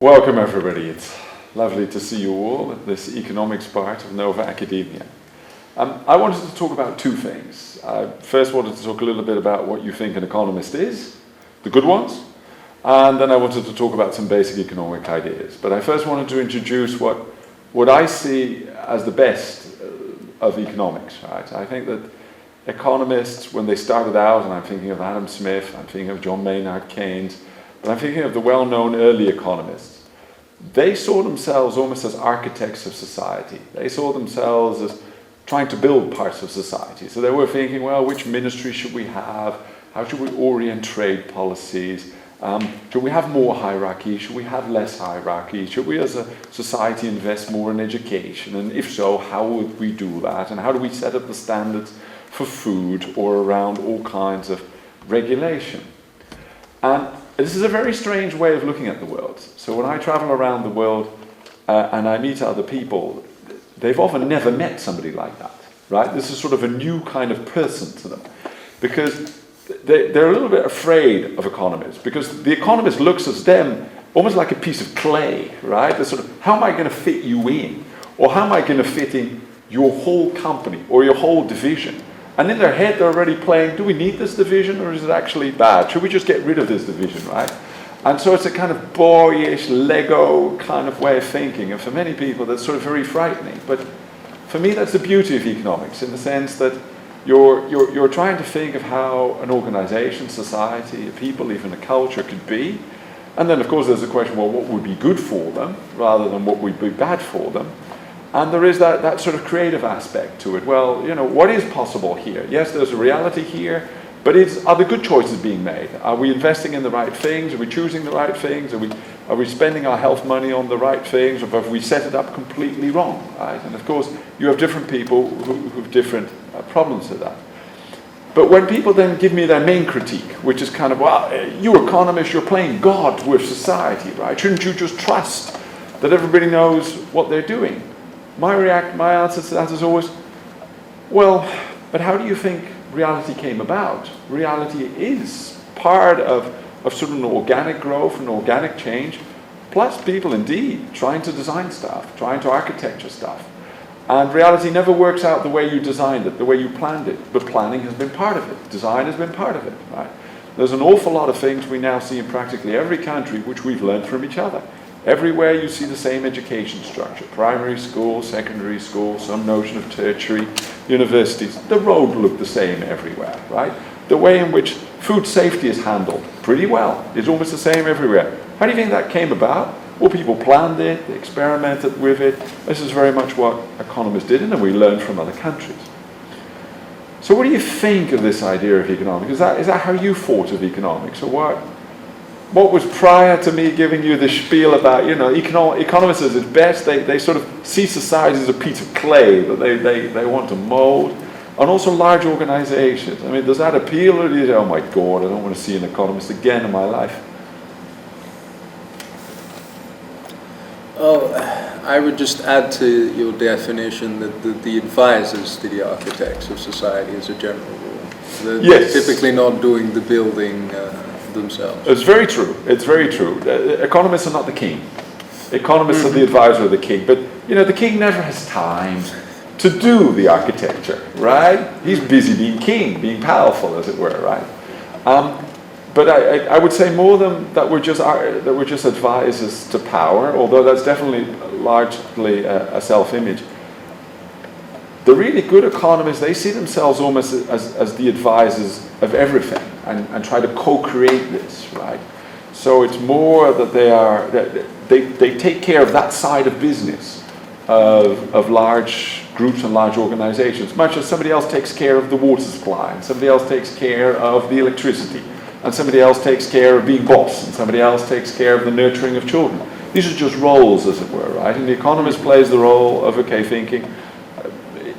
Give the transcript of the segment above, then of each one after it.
Welcome everybody, it's lovely to see you all at this economics part of Nova Academia. I wanted to talk about two things. I first wanted to talk a little bit about what you think an economist is, the good ones, and then I wanted to talk about some basic economic ideas. But I first wanted to introduce what I see as the best of economics, right? I think that economists, when they started out, and I'm thinking of Adam Smith, I'm thinking of John Maynard Keynes, but I'm thinking of the well-known early economists. They saw themselves almost as architects of society. They saw themselves as trying to build parts of society. So they were thinking, well, which ministry should we have? How should we orient trade policies? Should we have more hierarchy? Should we have less hierarchy? Should we as a society invest more in education? And if so, how would we do that? And how do we set up the standards for food or around all kinds of regulation? And this is a very strange way of looking at the world. So when I travel around the world and I meet other people, they've often never met somebody like that, right? This is sort of a new kind of person to them because they're a little bit afraid of economists because the economist looks at them almost like a piece of clay, right? They're sort of, how am I going to fit you in? Or how am I going to fit in your whole company or your whole division? And in their head, they're already playing, do we need this division or is it actually bad? Should we just get rid of this division, right? And so it's a kind of boyish, Lego kind of way of thinking. And for many people, that's sort of very frightening. But for me, that's the beauty of economics in the sense that you're trying to think of how an organization, society, a people, even a culture could be. And then, of course, there's the question, well, what would be good for them rather than what would be bad for them? And there is that sort of creative aspect to it. Well, you know, what is possible here? Yes, there's a reality here, but are the good choices being made? Are we investing in the right things? Are we choosing the right things? Are we spending our health money on the right things? Or have we set it up completely wrong? Right? And of course, you have different people who have different problems with that. But when people then give me their main critique, which is kind of, well, you economists, you're playing God with society, right? Shouldn't you just trust that everybody knows what they're doing? My answer to that is always, well, but how do you think reality came about? Reality is part of sort of an organic growth, an organic change, plus people indeed trying to design stuff, trying to architecture stuff. And reality never works out the way you designed it, the way you planned it, but planning has been part of it. Design has been part of it, right? There's an awful lot of things we now see in practically every country which we've learned from each other. Everywhere you see the same education structure, primary school, secondary school, some notion of tertiary, universities. The road looked the same everywhere, right? The way in which food safety is handled pretty well is almost the same everywhere. How do you think that came about? Well, people planned it, they experimented with it. This is very much what economists did, and we learned from other countries. So what do you think of this idea of economics? Is that how you thought of economics, or what was prior to me giving you the spiel about, you know, economists at best, they sort of see society as a piece of clay that they want to mold, and also large organizations. I mean, does that appeal, or do you say, oh my God, I don't want to see an economist again in my life? Oh, I would just add to your definition that the advisors to the architects of society as a general rule. Yes. They're typically not doing the building themselves. It's very true. It's very true. Economists are not the king. Economists are the advisor of the king. But, you know, the king never has time to do the architecture, right? He's busy being king, being powerful, as it were, right? But I would say more than that we're just advisors to power, although that's definitely largely a self-image. The really good economists, they see themselves almost as the advisors of everything and try to co-create this, right? So it's more that they take care of that side of business of large groups and large organizations, much as somebody else takes care of the water supply, and somebody else takes care of the electricity, and somebody else takes care of being boss, and somebody else takes care of the nurturing of children. These are just roles, as it were, right? And the economist plays the role of, okay, thinking,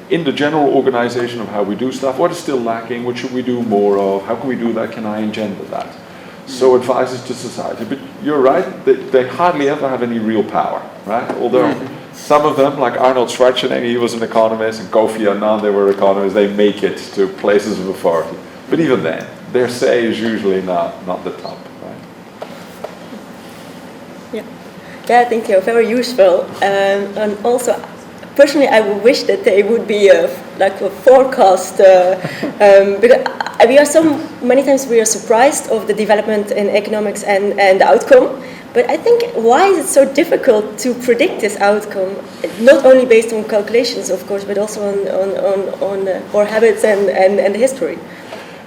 in the general organization of how we do stuff, what is still lacking, what should we do more of, how can we do that, can I engender that? So advisors to society. But you're right, they hardly ever have any real power, right? Although some of them, like Arnold Schwarzenegger, he was an economist, and Kofi Annan, they were economists, they make it to places of authority. But even then, their say is usually not the top, right? Yeah. Yeah, I think they're very useful, and also personally I would wish that they would be like a forecast, because we are so many times we are surprised of the development in economics and the outcome. But I think why is it so difficult to predict this outcome? Not only based on calculations, of course, but also on our habits and history.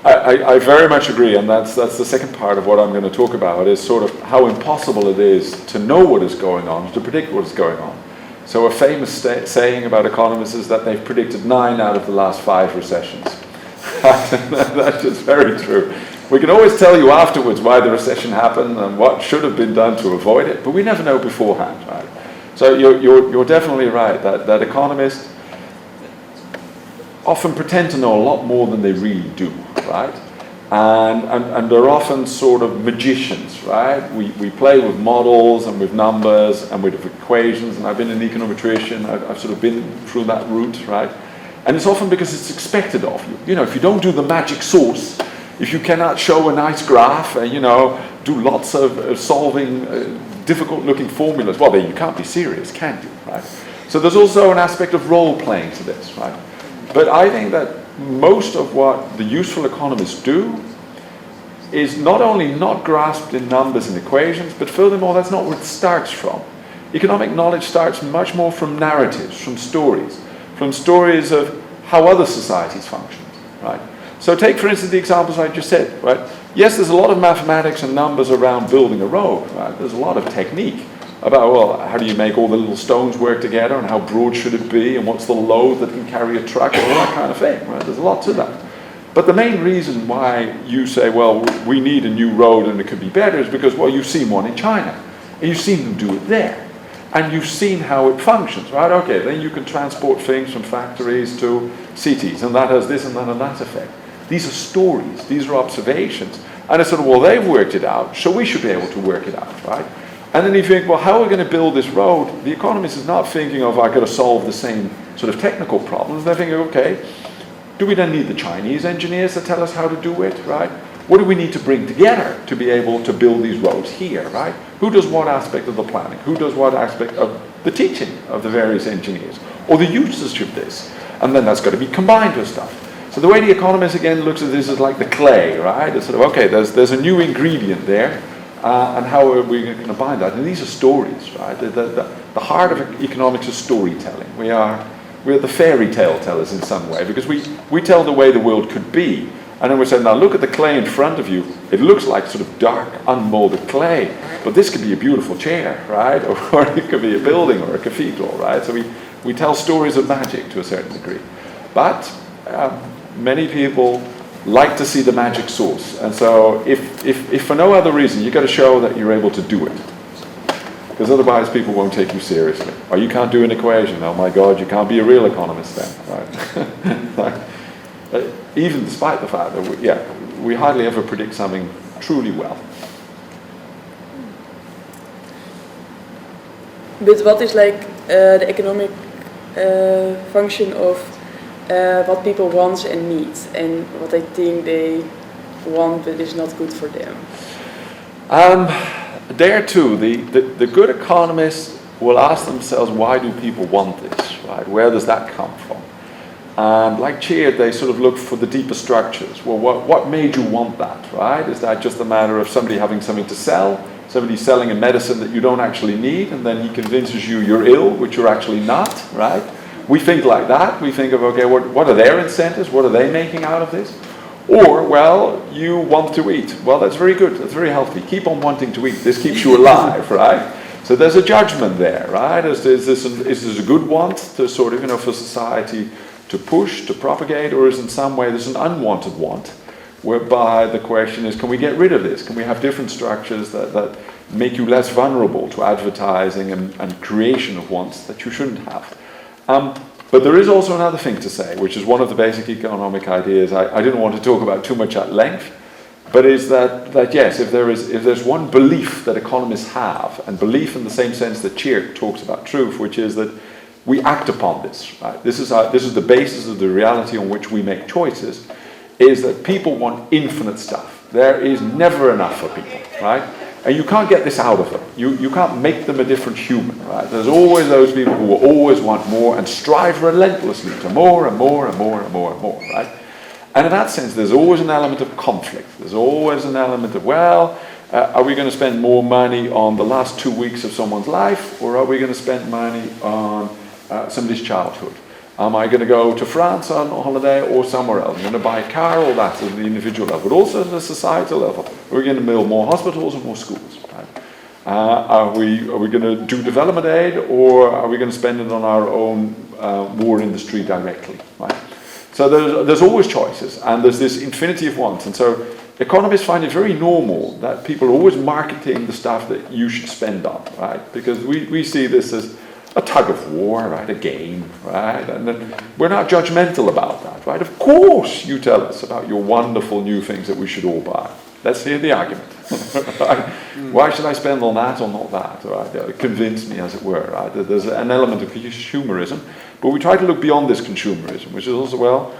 I very much agree, and that's the second part of what I'm going to talk about, is sort of how impossible it is to know what is going on, to predict what is going on. So a famous saying about economists is that they've predicted 9 out of the last 5 recessions. That's just very true. We can always tell you afterwards why the recession happened and what should have been done to avoid it, but we never know beforehand, right? So you're definitely right that economists often pretend to know a lot more than they really do, right? And they're often sort of magicians, right? We play with models and with numbers and with equations, and I've been an econometrician, I've sort of been through that route, right? And it's often because it's expected of you. You know, if you don't do the magic sauce, if you cannot show a nice graph and, do lots of solving difficult-looking formulas, well, then you can't be serious, can you, right? So there's also an aspect of role-playing to this, right? But I think that most of what the useful economists do is not only not grasped in numbers and equations, but furthermore, that's not where it starts from. Economic knowledge starts much more from narratives, from stories of how other societies function, right? So take, for instance, the examples I just said, right? Yes, there's a lot of mathematics and numbers around building a road, right? There's a lot of technique about, well, how do you make all the little stones work together, and how broad should it be, and what's the load that can carry a truck, and all that kind of thing, right? There's a lot to that. But the main reason why you say, well, we need a new road and it could be better is because, well, you've seen one in China, and you've seen them do it there. And you've seen how it functions, right? Okay, then you can transport things from factories to cities, and that has this and that effect. These are stories, these are observations. And I said, well, they've worked it out, so we should be able to work it out, right? And then you think, well, how are we going to build this road? The economist is not thinking of, I've got to solve the same sort of technical problems. They're thinking, okay, do we then need the Chinese engineers to tell us how to do it, right? What do we need to bring together to be able to build these roads here, right? Who does what aspect of the planning? Who does what aspect of the teaching of the various engineers? Or the usage of this? And then that's got to be combined with stuff. So the way the economist again looks at this is like the clay, right? It's sort of, okay, there's a new ingredient there, and how are we going to bind that? And these are stories, right? The heart of economics is storytelling. We're the fairy tale tellers in some way, because we tell the way the world could be. And then we say, now look at the clay in front of you. It looks like sort of dark, unmolded clay, but this could be a beautiful chair, right? Or it could be a building or a cathedral, right? So we tell stories of magic to a certain degree. But many people like to see the magic source. And so if for no other reason, you've got to show that you're able to do it. Because otherwise people won't take you seriously. Or you can't do an equation. Oh my God, you can't be a real economist then, right? Even despite the fact that we hardly ever predict something truly well. But what is like the economic function of what people want and need, and what they think they want but is not good for them? There too, the good economists will ask themselves, why do people want this, right? Where does that come from? And like Cheered, they sort of look for the deeper structures. Well, what made you want that, right? Is that just a matter of somebody having something to sell? Somebody selling a medicine that you don't actually need, and then he convinces you you're ill, which you're actually not, right? We think like that. We think of, okay, what are their incentives? What are they making out of this? Or, well, you want to eat. Well, that's very good. That's very healthy. Keep on wanting to eat. This keeps you alive, right? So there's a judgment there, right? Is this a good want to sort of, for society to push, to propagate, or is in some way there's an unwanted want, whereby the question is, can we get rid of this? Can we have different structures that make you less vulnerable to advertising and creation of wants that you shouldn't have? But there is also another thing to say, which is one of the basic economic ideas I didn't want to talk about too much at length, but is that yes, if there's one belief that economists have, and belief in the same sense that Cheered talks about truth, which is that we act upon this, right? This is the basis of the reality on which we make choices, is that people want infinite stuff. There is never enough for people, right? And you can't get this out of them. You can't make them a different human, right? There's always those people who will always want more and strive relentlessly to more and more and more and more and more, right? And in that sense, there's always an element of conflict. There's always an element of, well, are we going to spend more money on the last 2 weeks of someone's life, or are we going to spend money on somebody's childhood? Am I going to go to France on holiday or somewhere else? I'm going to buy a car, all that at the individual level, but also at the societal level. Are we going to build more hospitals or more schools? Right? Are we going to do development aid, or are we going to spend it on our own war industry directly? Right? So there's always choices, and there's this infinity of wants. And so economists find it very normal that people are always marketing the stuff that you should spend on, right? Because we see this as a tug of war, right? A game, right? And then we're not judgmental about that, right? Of course you tell us about your wonderful new things that we should all buy. Let's hear the argument. Right? Why should I spend on that or not that? Right? Convince me, as it were. Right? There's an element of consumerism, but we try to look beyond this consumerism, which is also, well,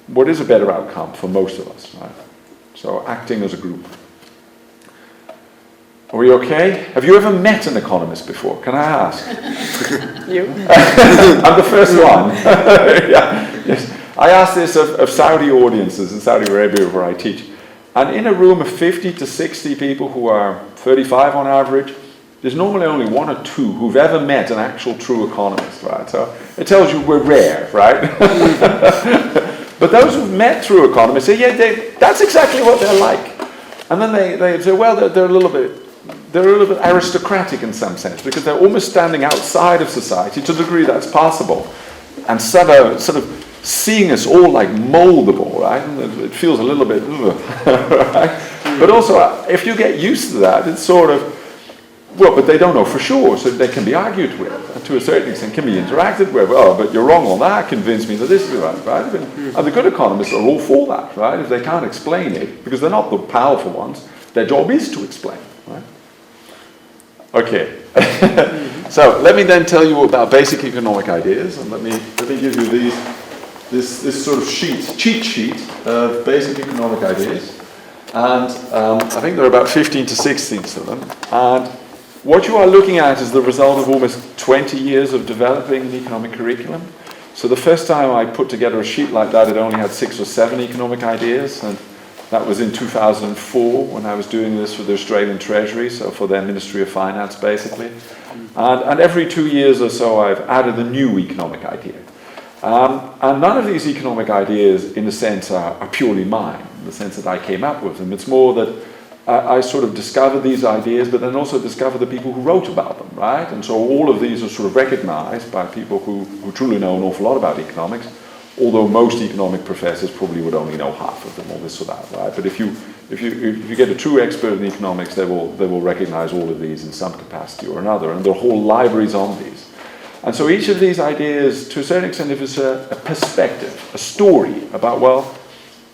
what is a better outcome for most of us? Right? So acting as a group. Are we okay? Have you ever met an economist before? Can I ask? You? I'm the first one. Yeah, yes. I asked this of Saudi audiences in Saudi Arabia where I teach. And in a room of 50 to 60 people who are 35 on average, there's normally only 1 or 2 who've ever met an actual true economist, right? So it tells you we're rare, right? But those who've met true economists say, yeah, that's exactly what they're like. And then they say, well, they're a little bit aristocratic in some sense, because they're almost standing outside of society to the degree that's possible, and sort of seeing us all like moldable, right? And it feels a little bit, right? But also, if you get used to that, it's sort of, well, but they don't know for sure, so they can be argued with, and to a certain extent can be interacted with. Oh, but you're wrong on that, convince me that this is right, right? And the good economists are all for that, right? If they can't explain it, because they're not the powerful ones, their job is to explain, right? Okay, so let me then tell you about basic economic ideas, and let me give you this sort of cheat sheet of basic economic ideas, and I think there are about 15 to 16 of them, and what you are looking at is the result of almost 20 years of developing an economic curriculum. So the first time I put together a sheet like that, it only had 6 or 7 economic ideas, and that was in 2004 when I was doing this for the Australian Treasury, so for their Ministry of Finance basically. And every 2 years or so I've added a new economic idea. And none of these economic ideas, in a sense, are purely mine, in the sense that I came up with them. It's more that I sort of discovered these ideas, but then also discovered the people who wrote about them, right? And so all of these are sort of recognized by people who truly know an awful lot about economics, although most economic professors probably would only know half of them, or this or that, right? But if you get a true expert in economics, they will recognize all of these in some capacity or another, and there are whole libraries on these. And so each of these ideas, to a certain extent, if it's a perspective, a story about, well,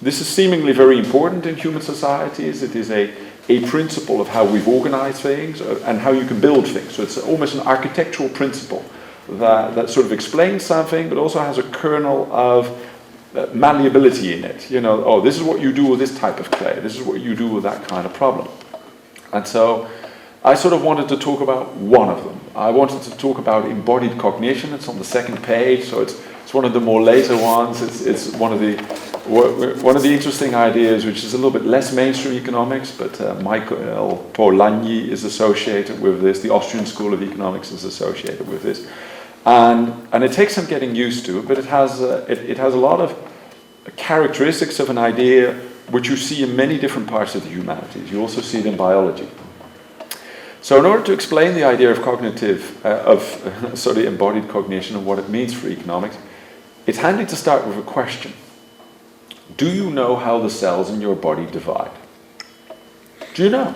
this is seemingly very important in human societies. It is a principle of how we've organized things and how you can build things. So it's almost an architectural principle that sort of explains something, but also has a kernel of malleability in it. You know, oh, this is what you do with this type of clay. This is what you do with that kind of problem. And so I sort of wanted to talk about one of them. I wanted to talk about embodied cognition. It's on the second page, so it's one of the more later ones. It's one of the interesting ideas, which is a little bit less mainstream economics, but Michael Polanyi is associated with this. The Austrian School of Economics is associated with this. And it takes some getting used to, but it has a lot of characteristics of an idea which you see in many different parts of the humanities. You also see it in biology. So in order to explain the idea of embodied cognition and what it means for economics, it's handy to start with a question. Do you know how the cells in your body divide? Do you know?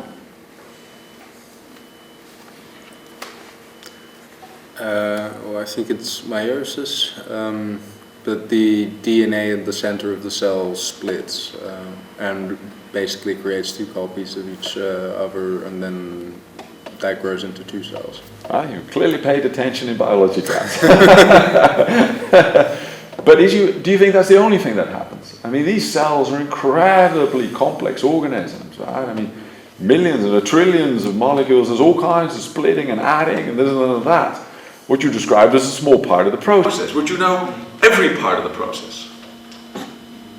Well, I think it's meiosis, but the DNA in the center of the cell splits and basically creates 2 copies of each other, and then that grows into 2 cells. Ah, you clearly paid attention in biology class. But do you think that's the only thing that happens? I mean, these cells are incredibly complex organisms, right? I mean, millions and trillions of molecules, there's all kinds of splitting and adding and this and that. What you described is a small part of the process. Would you know every part of the process?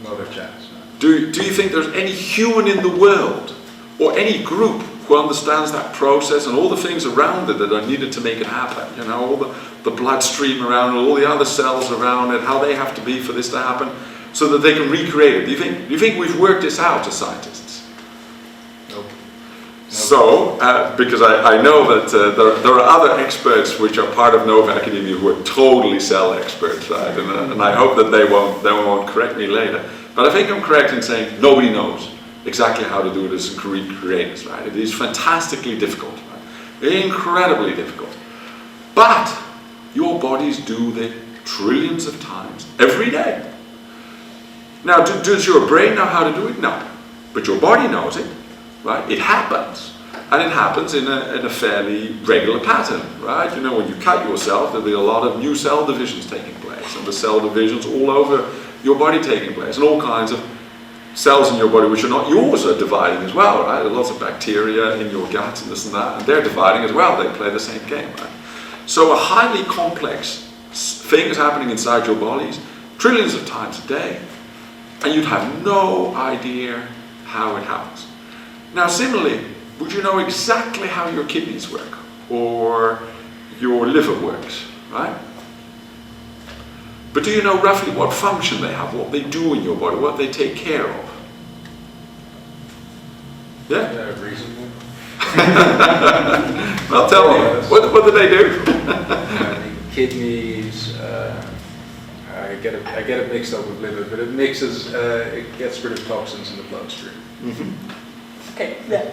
Not a chance. No. Do you think there's any human in the world or any group who understands that process and all the things around it that are needed to make it happen? You know, all the bloodstream around it, all the other cells around it, how they have to be for this to happen, so that they can recreate it. Do you think we've worked this out as scientists? Nope. So, because I know that there are other experts which are part of Nova Academia who are totally cell experts, right? And I hope that they won't correct me later. But I think I'm correct in saying nobody knows exactly how to do this and recreate this, right? It is fantastically difficult, right? Incredibly difficult. But your bodies do it trillions of times every day. Now, does your brain know how to do it? No. But your body knows it, right? It happens. And it happens in a fairly regular pattern, right? You know, when you cut yourself, there'll be a lot of new cell divisions taking place, and the cell divisions all over your body taking place, and all kinds of cells in your body which are not yours are dividing as well, right? There are lots of bacteria in your gut and this and that, and they're dividing as well. They play the same game, right? So a highly complex thing is happening inside your bodies trillions of times a day, and you'd have no idea how it happens. Now, similarly, would you know exactly how your kidneys work or your liver works, right? But do you know roughly what function they have, what they do in your body, what they take care of? Yeah? Yeah, reasonable. Well, tell me, what do they do? The kidneys, I get it mixed up with liver, but it gets rid of toxins in the bloodstream. Okay, yeah.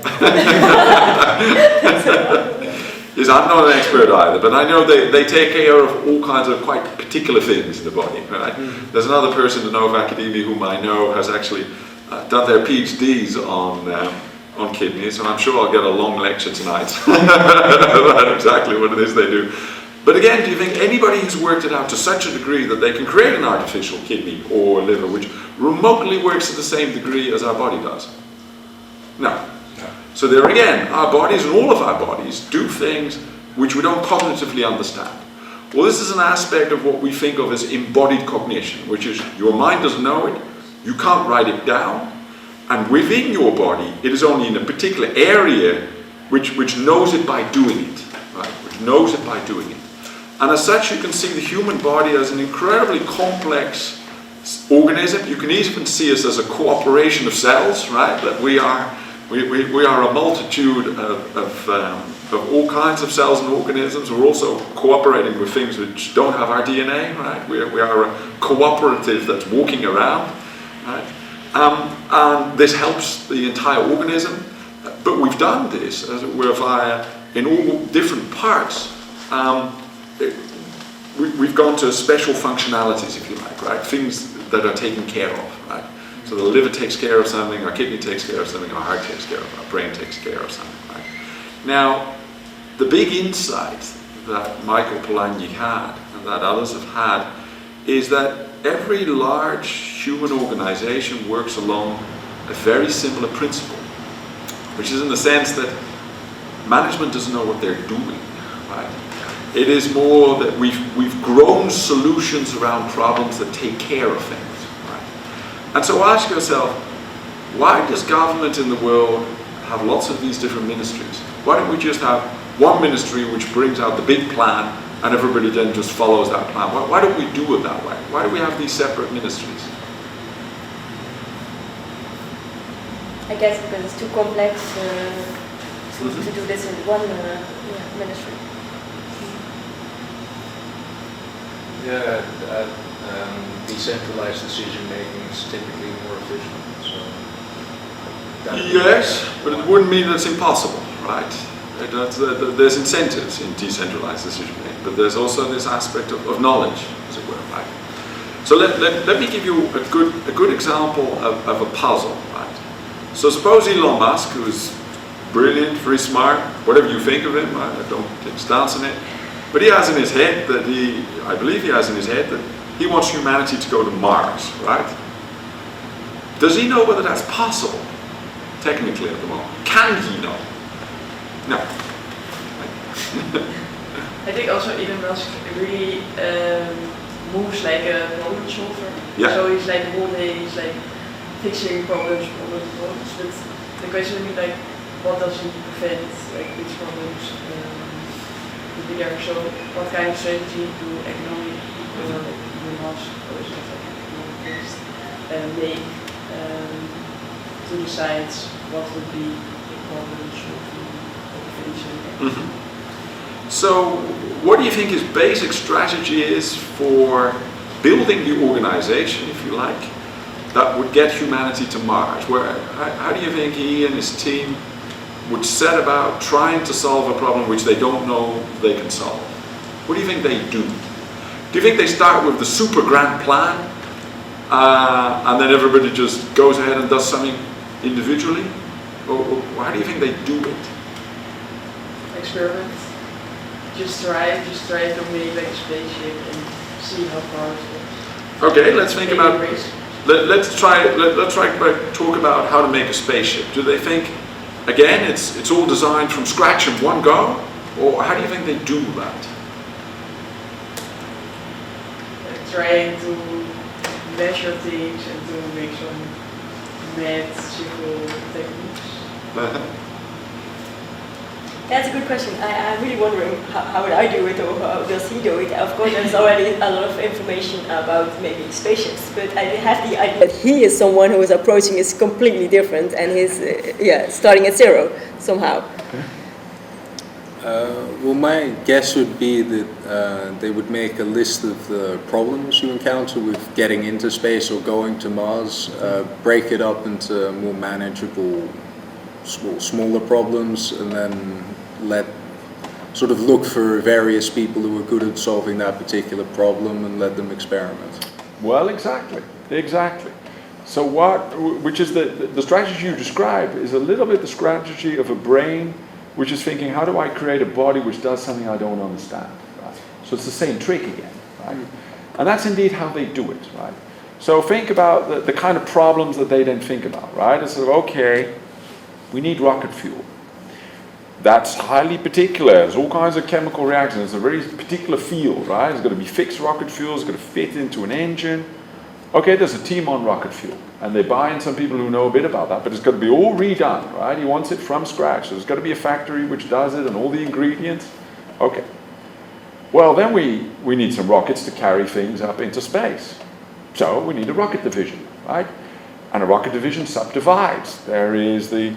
Yes, I'm not an expert either, but I know they take care of all kinds of quite particular things in the body, right? There's another person in Nova Academia whom I know has actually done their PhDs on kidneys, and I'm sure I'll get a long lecture tonight about exactly what it is they do. But again, do you think anybody has worked it out to such a degree that they can create an artificial kidney or liver which remotely works to the same degree as our body does? No. So there again, our bodies and all of our bodies do things which we don't cognitively understand. Well, this is an aspect of what we think of as embodied cognition, which is your mind doesn't know it, you can't write it down, and within your body, it is only in a particular area which knows it by doing it, right? Which knows it by doing it. And as such, you can see the human body as an incredibly complex organism. You can even see us as a cooperation of cells, right? That we are a multitude of all kinds of cells and organisms. We're also cooperating with things which don't have our DNA, right? We are a cooperative that's walking around, right? And this helps the entire organism. But we've done this, as it were, in all different parts. We've gone to special functionalities, if you like, right? Things that are taken care of, right? So the liver takes care of something, our kidney takes care of something, our heart takes care of, our brain takes care of something, right? Now, the big insight that Michael Polanyi had, and that others have had, is that every large human organization works along a very similar principle, which is in the sense that management doesn't know what they're doing, right? It is more that we've grown solutions around problems that take care of things. And so ask yourself, why does government in the world have lots of these different ministries? Why don't we just have one ministry which brings out the big plan and everybody then just follows that plan? Why don't we do it that way? Why do we have these separate ministries? I guess because it's too complex to do this in one ministry. Yeah, decentralized decision making is typically more efficient. So yes, but it wouldn't mean that it's impossible, right? There's incentives in decentralized decision making, but there's also this aspect of knowledge, as it were, right? So let me give you a good example of a puzzle, right? So suppose Elon Musk, who is brilliant, very smart, whatever you think of him, right? I don't take a stance on it, but he has in his head that I believe he has in his head that he wants humanity to go to Mars, right? Does he know whether that's possible? technically at the moment. Can he know? No. I think also Elon Musk really moves like a problem solver. Yeah. So he's like the whole day he's like fixing problems. But the question is like, what does he prevent? Like which problems will be there? So what kind of strategy do economic people like Elon Musk or is it like economics make to decide what would be the problem solving motivation? Mm-hmm. So, what do you think his basic strategy is for building the organization, if you like, that would get humanity to Mars? How do you think he and his team would set about trying to solve a problem which they don't know they can solve? What do you think they do? Do you think they start with the super grand plan and then everybody just goes ahead and does something individually? Or how do you think they do it? Experiment. Just try to make like a spaceship and see how far it goes. Okay, let's think about. Let's try to talk about how to make a spaceship. Do they think, again, it's all designed from scratch in one go, or how do you think they do that? Trying to measure things and to make some mathematical techniques. That's a good question. I'm really wondering how would I do it or how does he do it? Of course, there's already a lot of information about maybe spaceships, but I have the idea that he is someone who is approaching is completely different and he's starting at zero somehow. Well, my guess would be that they would make a list of the problems you encounter with getting into space or going to Mars, break it up into more manageable, smaller problems, and then look for various people who are good at solving that particular problem and let them experiment. Well, exactly. So which is the strategy you describe is a little bit the strategy of a brain which is thinking, how do I create a body which does something I don't understand? Right? So it's the same trick again, right? And that's indeed how they do it, right? So think about the kind of problems that they then think about, right? It's sort of, okay, we need rocket fuel. That's highly particular. There's all kinds of chemical reactions. It's a very particular field, right? It's got to be fixed rocket fuel. It's got to fit into an engine. Okay, there's a team on rocket fuel, and they buy in some people who know a bit about that, but it's got to be all redone, right? He wants it from scratch. So there's got to be a factory which does it and all the ingredients. Okay. Well, then we need some rockets to carry things up into space. So we need a rocket division, right? And a rocket division subdivides. There is the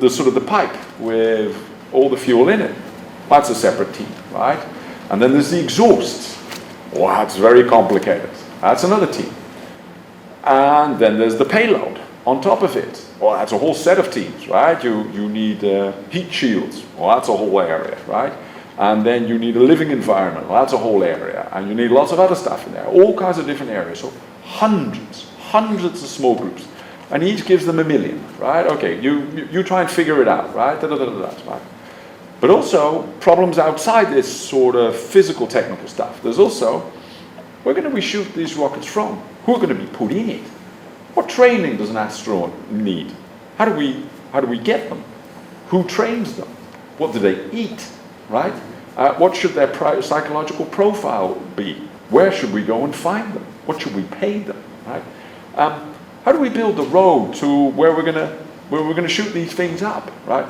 sort of the pipe with all the fuel in it. That's a separate team, right? And then there's the exhaust. Well, that's very complicated. That's another team. And then there's the payload on top of it. Well, that's a whole set of teams, right? You need heat shields. Well, that's a whole area, right? And then you need a living environment. Well, that's a whole area. And you need lots of other stuff in there. All kinds of different areas. So hundreds of small groups. And each gives them $1 million, right? Okay, you try and figure it out, right? Right? But also, problems outside this sort of physical technical stuff. There's also, where can we shoot these rockets from? Who are going to be put in it? What training does an astronaut need? How do we get them? Who trains them? What do they eat, right? What should their psychological profile be? Where should we go and find them? What should we pay them, right? How do we build the road to where we're gonna shoot these things up, right?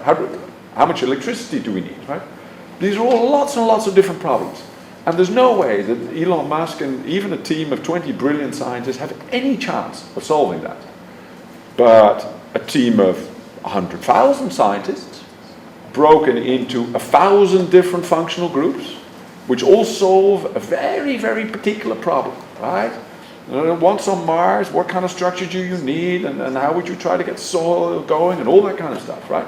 How much electricity do we need, right? These are all lots and lots of different problems. And there's no way that Elon Musk and even a team of 20 brilliant scientists have any chance of solving that. But a team of 100,000 scientists broken into 1,000 different functional groups, which all solve a very, very particular problem, right? Once on Mars, what kind of structure do you need, and how would you try to get soil going, and all that kind of stuff, right?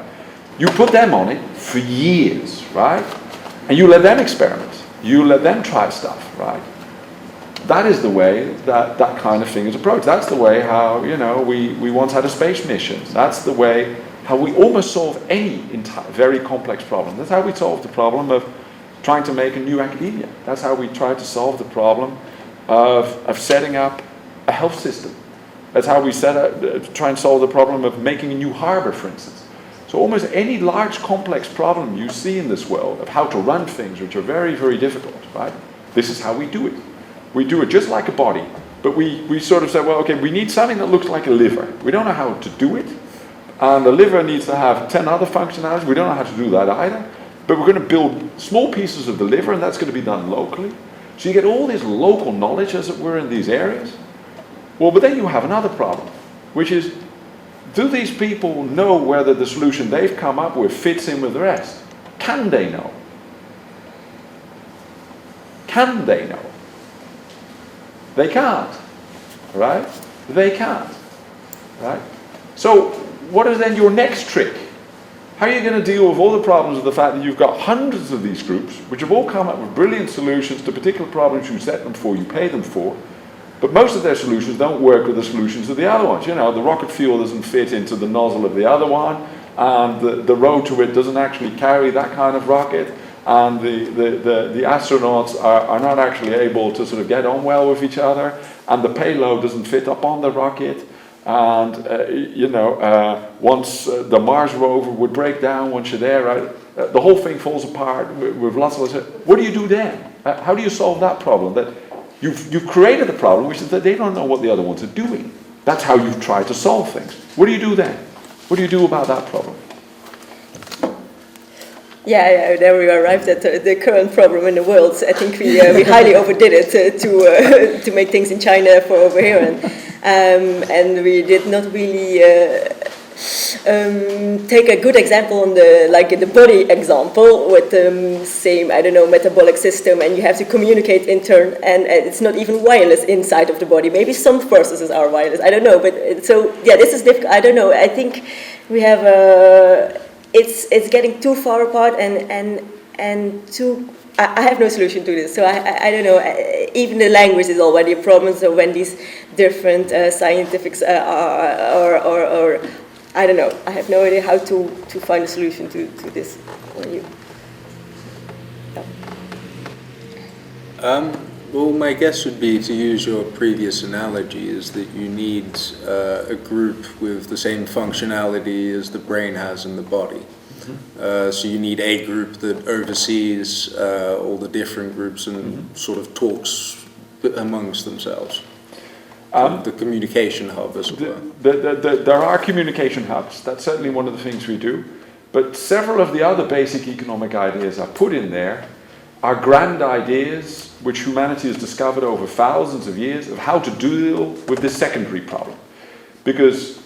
You put them on it for years, right? And you let them experiment. You let them try stuff, right? That is the way that kind of thing is approached. That's the way how, we once had a space mission. That's the way how we almost solve any very complex problem. That's how we solved the problem of trying to make a new academia. That's how we tried to solve the problem of setting up a health system. That's how we set out to try and solve the problem of making a new harbor, for instance. So almost any large complex problem you see in this world of how to run things, which are very, very difficult, right? This is how we do it. We do it just like a body, but we sort of say, well, okay, we need something that looks like a liver. We don't know how to do it, and the liver needs to have 10 other functionalities. We don't know how to do that either, but we're going to build small pieces of the liver, and that's going to be done locally. So you get all this local knowledge, as it were, in these areas. Well, but then you have another problem, which is, do these people know whether the solution they've come up with fits in with the rest? Can they know? Can they know? They can't, right? They can't, right? So what is then your next trick? How are you going to deal with all the problems of the fact that you've got hundreds of these groups, which have all come up with brilliant solutions to particular problems you set them for, you pay them for, but most of their solutions don't work with the solutions of the other ones. You know, the rocket fuel doesn't fit into the nozzle of the other one, and the road to it doesn't actually carry that kind of rocket, and the astronauts are not actually able to sort of get on well with each other, and the payload doesn't fit up on the rocket, and once the Mars rover would break down once you're there, right, the whole thing falls apart with lots of... What do you do then? How do you solve that problem? That You've created a problem which is that they don't know what the other ones are doing. That's how you've tried to solve things. What do you do then? What do you do about that problem? Yeah, there we arrived at the current problem in the world. I think we highly overdid it to make things in China for over here, and we did not really take a good example on the body example with the same, metabolic system, and you have to communicate intern, and it's not even wireless inside of the body. Maybe some processes are wireless, I don't know, but so yeah, this is difficult. I don't know. I think we have it's getting too far apart and too. I have no solution to this, so I don't know. Even the language is already a problem. So when these different scientifics or I don't know. I have no idea how to find a solution to this. Well, my guess would be, to use your previous analogy, is that you need a group with the same functionality as the brain has in the body. So you need a group that oversees all the different groups and sort of talks amongst themselves. The communication hub as well. There are communication hubs. That's certainly one of the things we do. But several of the other basic economic ideas I put in there are grand ideas which humanity has discovered over thousands of years of how to deal with this secondary problem. Because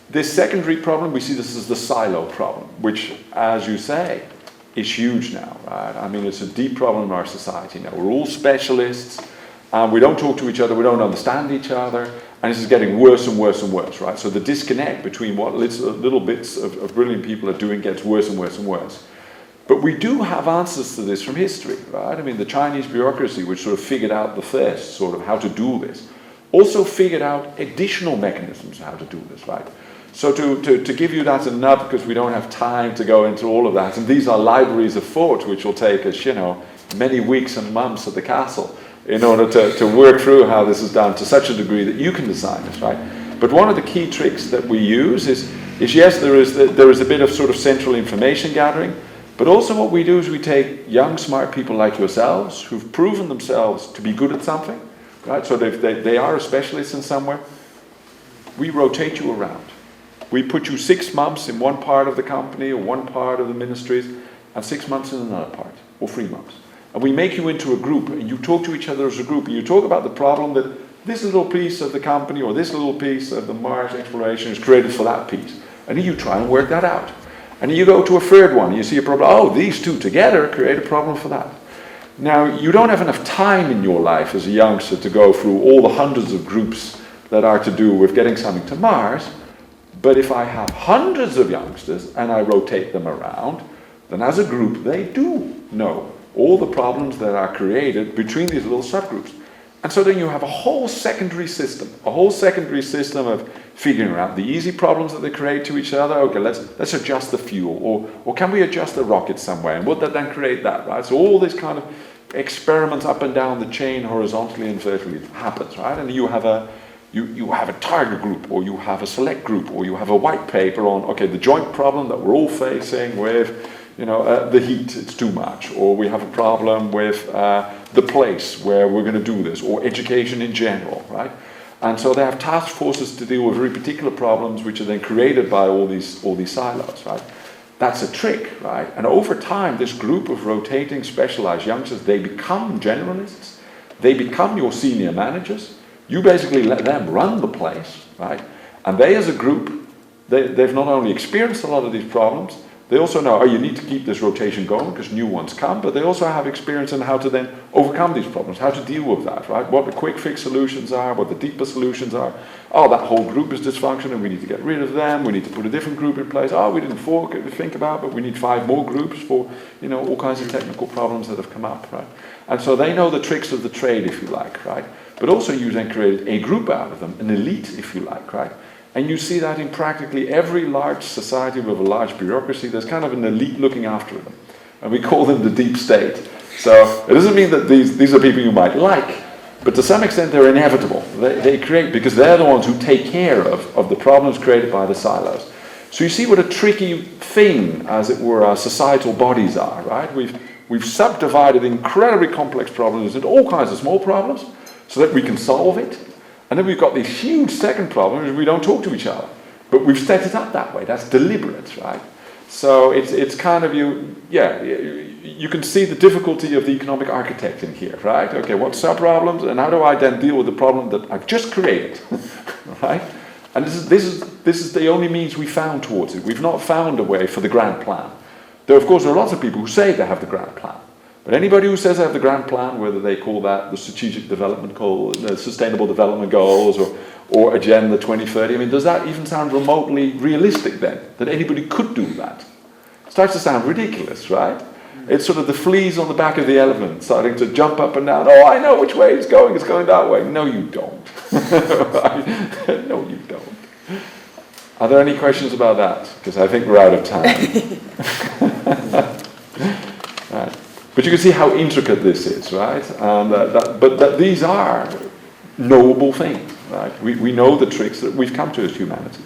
this secondary problem, we see this as the silo problem, which, as you say, is huge now, right? I mean, it's a deep problem in our society now. We're all specialists. We don't talk to each other, we don't understand each other, and this is getting worse and worse and worse, right? So the disconnect between what little bits of brilliant people are doing gets worse and worse and worse. But we do have answers to this from history, right? I mean, the Chinese bureaucracy, which sort of figured out the first sort of how to do this, also figured out additional mechanisms how to do this, right? So to give you that a nub, because we don't have time to go into all of that, and these are libraries of thought which will take us, many weeks and months at the castle, in order to work through how this is done to such a degree that you can design this, right? But one of the key tricks that we use is yes, there is a bit of sort of central information gathering, but also what we do is we take young, smart people like yourselves who've proven themselves to be good at something, right? So they are a specialist in somewhere. We rotate you around. We put you 6 months in one part of the company or one part of the ministries, and 6 months in another part, or 3 months. And we make you into a group, and you talk to each other as a group, and you talk about the problem that this little piece of the company or this little piece of the Mars exploration is created for that piece. And then you try and work that out. And then you go to a third one, and you see a problem. Oh, these two together create a problem for that. Now, you don't have enough time in your life as a youngster to go through all the hundreds of groups that are to do with getting something to Mars. But if I have hundreds of youngsters, and I rotate them around, then as a group, they do know all the problems that are created between these little subgroups. And so then you have a whole secondary system of figuring out the easy problems that they create to each other. Okay, let's adjust the fuel, or can we adjust the rocket somewhere, and would that then create that, right? So all this kind of experiments up and down the chain, horizontally and vertically, happens, right? And you have You have a target group, or you have a select group, or you have a white paper on, okay, the joint problem that we're all facing with, the heat, it's too much, or we have a problem with the place where we're going to do this, or education in general, right? And so they have task forces to deal with very particular problems, which are then created by all these silos, right? That's a trick, right? And over time, this group of rotating, specialized youngsters, they become generalists. They become your senior managers. You basically let them run the place, right? And they, as a group, they've not only experienced a lot of these problems, they also know, you need to keep this rotation going because new ones come, but they also have experience in how to then overcome these problems, how to deal with that, right? What the quick fix solutions are, what the deeper solutions are. Oh, that whole group is dysfunctional, we need to get rid of them, we need to put a different group in place. Oh, we didn't think about, but we need 5 more groups for, all kinds of technical problems that have come up, right? And so they know the tricks of the trade, if you like, right? But also you then create a group out of them, an elite, if you like, right? And you see that in practically every large society with a large bureaucracy, there's kind of an elite looking after them. And we call them the deep state. So it doesn't mean that these are people you might like, but to some extent they're inevitable. They create, because they're the ones who take care of the problems created by the silos. So you see what a tricky thing, as it were, our societal bodies are, right? We've subdivided incredibly complex problems into all kinds of small problems so that we can solve it. And then we've got these huge second problems, we don't talk to each other. But we've set it up that way, that's deliberate, right? So it's kind of you can see the difficulty of the economic architect in here, right? Okay, what sub-problems, and how do I then deal with the problem that I've just created, right? And this is the only means we found towards it. We've not found a way for the grand plan. Though, of course, there are lots of people who say they have the grand plan. But anybody who says they have the grand plan, whether they call that the strategic development goal, the sustainable development goals, or Agenda 2030, I mean, does that even sound remotely realistic then? That anybody could do that? It starts to sound ridiculous, right? It's sort of the fleas on the back of the elephant starting to jump up and down. Oh, I know which way it's going that way. No, you don't. Right? No, you don't. Are there any questions about that? Because I think we're out of time. Right. But you can see how intricate this is, right? And but these are knowable things, right? We know the tricks that we've come to as humanity.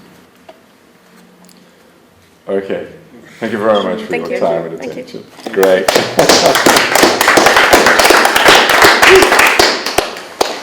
Okay. Thank you very much for your time and attention. Great.